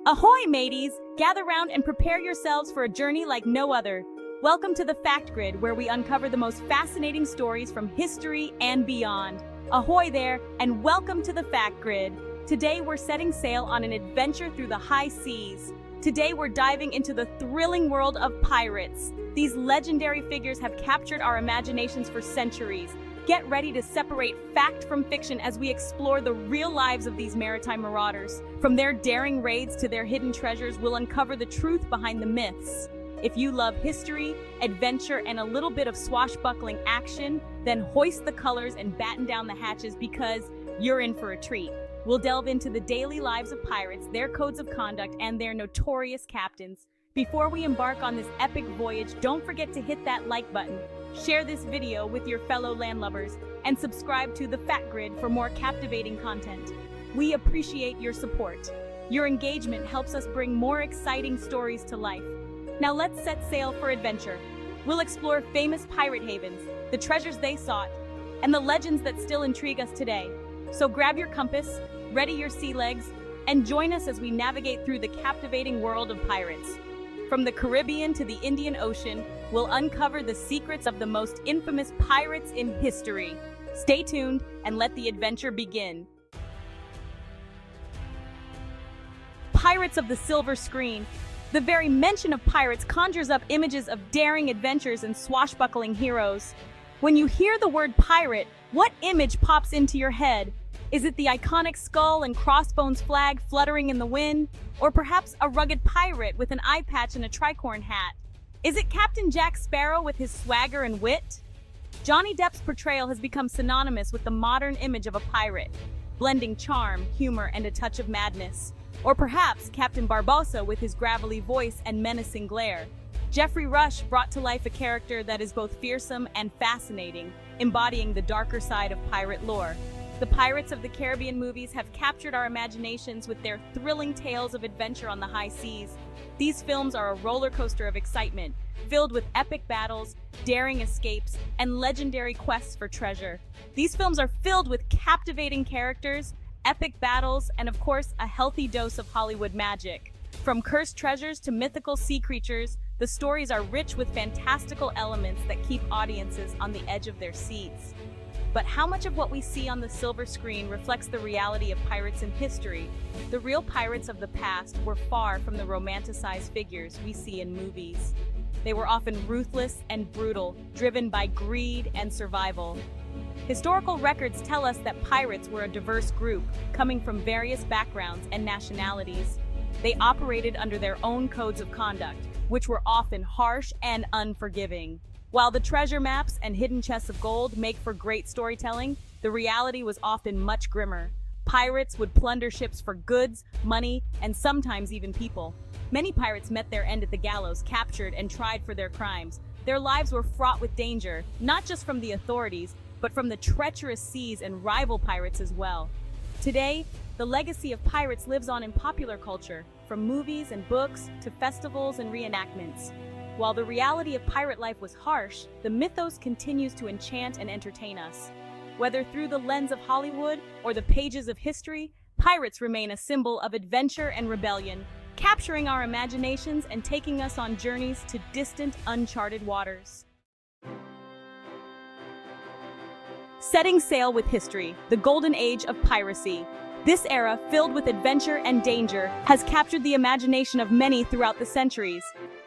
Ahoy, mateys! Gather round and prepare yourselves for a journey like no other. Welcome to the Fact Grid, where we uncover the most fascinating stories from history and beyond. Ahoy there, and welcome to the Fact Grid. Today we're setting sail on an adventure through the high seas. Today we're diving into the thrilling world of pirates. These legendary figures have captured our imaginations for centuries. Get ready to separate fact from fiction as we explore the real lives of these maritime marauders. From their daring raids to their hidden treasures, we'll uncover the truth behind the myths. If you love history, adventure, and a little bit of swashbuckling action, then hoist the colors and batten down the hatches because you're in for a treat. We'll delve into the daily lives of pirates, their codes of conduct, and their notorious captains. Before we embark on this epic voyage, don't forget to hit that like button, share this video with your fellow landlubbers, and subscribe to The Fact Grid for more captivating content. We appreciate your support. Your engagement helps us bring more exciting stories to life. Now let's set sail for adventure. We'll explore famous pirate havens, the treasures they sought, and the legends that still intrigue us today. So grab your compass, ready your sea legs, and join us as we navigate through the captivating world of pirates. From the Caribbean to the Indian Ocean, we'll uncover the secrets of the most infamous pirates in history. Stay tuned and let the adventure begin. Pirates of the silver screen. The very mention of pirates conjures up images of daring adventures and swashbuckling heroes. When you hear the word pirate, what image pops into your head? Is it the iconic skull and crossbones flag fluttering in the wind? Or perhaps a rugged pirate with an eye patch and a tricorn hat? Is it Captain Jack Sparrow with his swagger and wit? Johnny Depp's portrayal has become synonymous with the modern image of a pirate, blending charm, humor, and a touch of madness. Or perhaps Captain Barbossa with his gravelly voice and menacing glare. Geoffrey Rush brought to life a character that is both fearsome and fascinating, embodying the darker side of pirate lore. The Pirates of the Caribbean movies have captured our imaginations with their thrilling tales of adventure on the high seas. These films are a roller coaster of excitement, filled with epic battles, daring escapes, and legendary quests for treasure. These films are filled with captivating characters, epic battles, and of course, a healthy dose of Hollywood magic. From cursed treasures to mythical sea creatures, the stories are rich with fantastical elements that keep audiences on the edge of their seats. But how much of what we see on the silver screen reflects the reality of pirates in history? The real pirates of the past were far from the romanticized figures we see in movies. They were often ruthless and brutal, driven by greed and survival. Historical records tell us that pirates were a diverse group, coming from various backgrounds and nationalities. They operated under their own codes of conduct, which were often harsh and unforgiving. While the treasure maps and hidden chests of gold make for great storytelling, the reality was often much grimmer. Pirates would plunder ships for goods, money, and sometimes even people. Many pirates met their end at the gallows, captured and tried for their crimes. Their lives were fraught with danger, not just from the authorities, but from the treacherous seas and rival pirates as well. Today, the legacy of pirates lives on in popular culture, from movies and books to festivals and reenactments. While the reality of pirate life was harsh, the mythos continues to enchant and entertain us. Whether through the lens of Hollywood or the pages of history, pirates remain a symbol of adventure and rebellion, capturing our imaginations and taking us on journeys to distant, uncharted waters. Setting sail with history, the Golden Age of Piracy. This era, filled with adventure and danger, has captured the imagination of many throughout the centuries.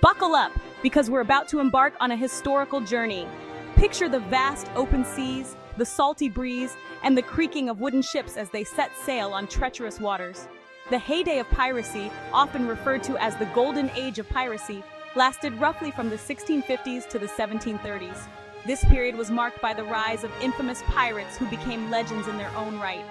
Buckle up, because we're about to embark on a historical journey. Picture the vast open seas, the salty breeze, and the creaking of wooden ships as they set sail on treacherous waters. The heyday of piracy, often referred to as the Golden Age of Piracy, lasted roughly from the 1650s to the 1730s. This period was marked by the rise of infamous pirates who became legends in their own right.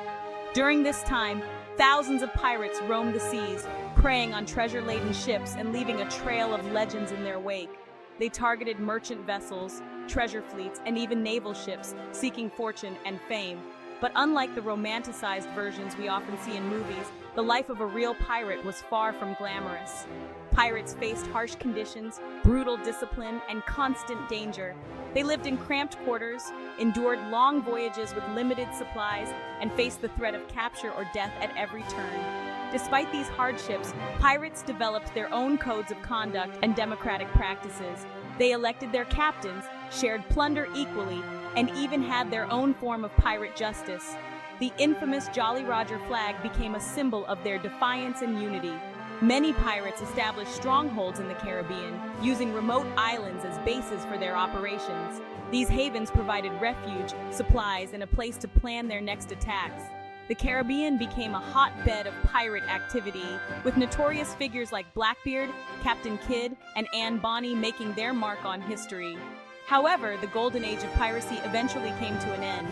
During this time, thousands of pirates roamed the seas, preying on treasure-laden ships and leaving a trail of legends in their wake. They targeted merchant vessels, treasure fleets, and even naval ships, seeking fortune and fame. But unlike the romanticized versions we often see in movies, the life of a real pirate was far from glamorous. Pirates faced harsh conditions, brutal discipline, and constant danger. They lived in cramped quarters, endured long voyages with limited supplies, and faced the threat of capture or death at every turn. Despite these hardships, pirates developed their own codes of conduct and democratic practices. They elected their captains, shared plunder equally, and even had their own form of pirate justice. The infamous Jolly Roger flag became a symbol of their defiance and unity. Many pirates established strongholds in the Caribbean, using remote islands as bases for their operations. These havens provided refuge, supplies, and a place to plan their next attacks. The Caribbean became a hotbed of pirate activity, with notorious figures like Blackbeard, Captain Kidd, and Bonny making their mark on history. However, the Golden Age of Piracy eventually came to an end.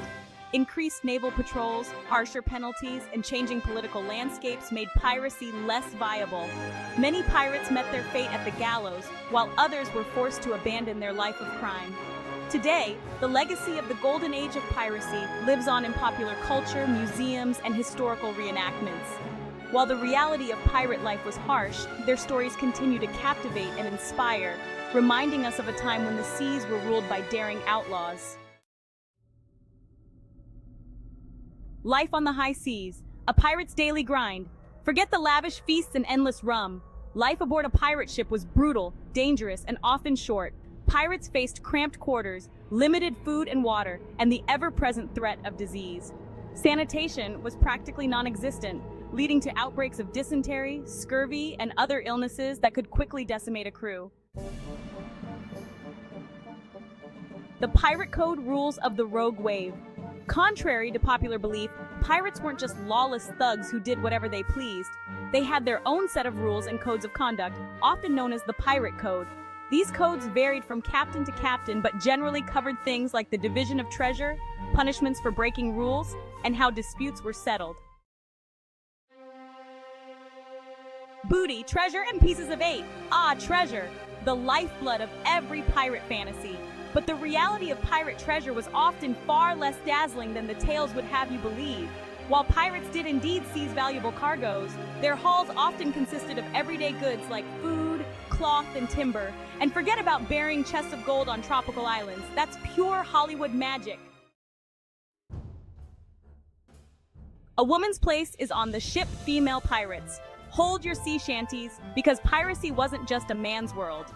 Increased naval patrols, harsher penalties, and changing political landscapes made piracy less viable. Many pirates met their fate at the gallows, while others were forced to abandon their life of crime. Today, the legacy of the Golden Age of Piracy lives on in popular culture, museums, and historical reenactments. While the reality of pirate life was harsh, their stories continue to captivate and inspire, reminding us of a time when the seas were ruled by daring outlaws. Life on the high seas, a pirate's daily grind. Forget the lavish feasts and endless rum. Life aboard a pirate ship was brutal, dangerous, and often short. Pirates faced cramped quarters, limited food and water, and the ever-present threat of disease. Sanitation was practically non-existent, leading to outbreaks of dysentery, scurvy, and other illnesses that could quickly decimate a crew. The pirate code rules of the rogue wave. Contrary to popular belief, pirates weren't just lawless thugs who did whatever they pleased. They had their own set of rules and codes of conduct, often known as the pirate code. These codes varied from captain to captain, but generally covered things like the division of treasure, punishments for breaking rules, and how disputes were settled. Booty, treasure, and pieces of eight. Ah, treasure, the lifeblood of every pirate fantasy. But the reality of pirate treasure was often far less dazzling than the tales would have you believe. While pirates did indeed seize valuable cargoes, their hauls often consisted of everyday goods like food, cloth, and timber. And forget about burying chests of gold on tropical islands. That's pure Hollywood magic. A woman's place is on the ship Female Pirates. Hold your sea shanties, because piracy wasn't just a man's world.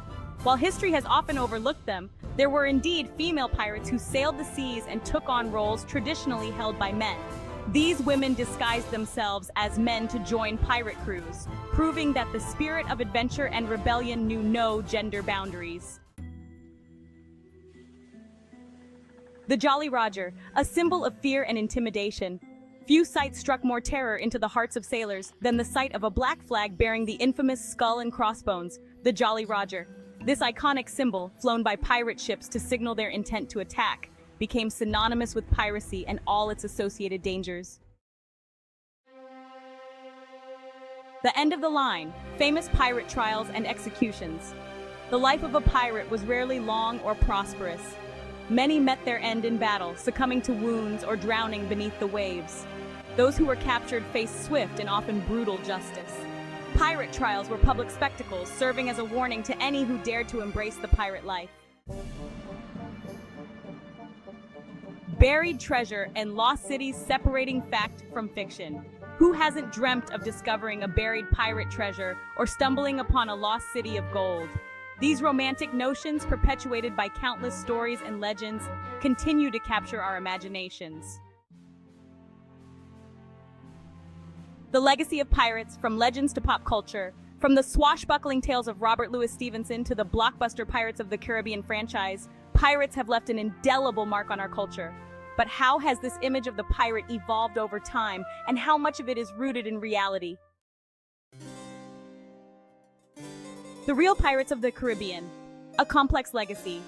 While history has often overlooked them, there were indeed female pirates who sailed the seas and took on roles traditionally held by men. These women disguised themselves as men to join pirate crews, proving that the spirit of adventure and rebellion knew no gender boundaries. The Jolly Roger, a symbol of fear and intimidation. Few sights struck more terror into the hearts of sailors than the sight of a black flag bearing the infamous skull and crossbones, the Jolly Roger. This iconic symbol, flown by pirate ships to signal their intent to attack, became synonymous with piracy and all its associated dangers. The end of the line, famous pirate trials and executions. The life of a pirate was rarely long or prosperous. Many met their end in battle, succumbing to wounds or drowning beneath the waves. Those who were captured faced swift and often brutal justice. Pirate trials were public spectacles, serving as a warning to any who dared to embrace the pirate life. Buried treasure and lost cities separating fact from fiction. Who hasn't dreamt of discovering a buried pirate treasure or stumbling upon a lost city of gold? These romantic notions, perpetuated by countless stories and legends, continue to capture our imaginations. The legacy of pirates, from legends to pop culture, from the swashbuckling tales of Robert Louis Stevenson to the blockbuster Pirates of the Caribbean franchise, pirates have left an indelible mark on our culture. But how has this image of the pirate evolved over time, and how much of it is rooted in reality? The real Pirates of the Caribbean, a complex legacy.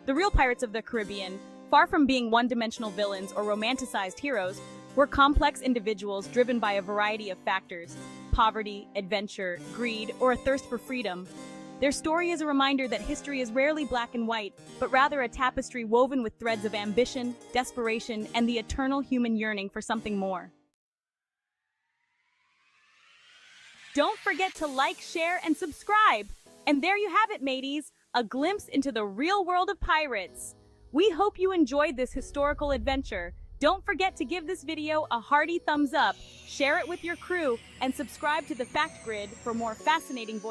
The real Pirates of the Caribbean, far from being one-dimensional villains or romanticized heroes, were complex individuals driven by a variety of factors: poverty, adventure, greed, or a thirst for freedom. Their story is a reminder that history is rarely black and white, but rather a tapestry woven with threads of ambition, desperation, and the eternal human yearning for something more. Don't forget to like, share, and subscribe! And there you have it, mateys, a glimpse into the real world of pirates. We hope you enjoyed this historical adventure. Don't forget to give this video a hearty thumbs up, share it with your crew, and subscribe to the Fact Grid for more fascinating voices.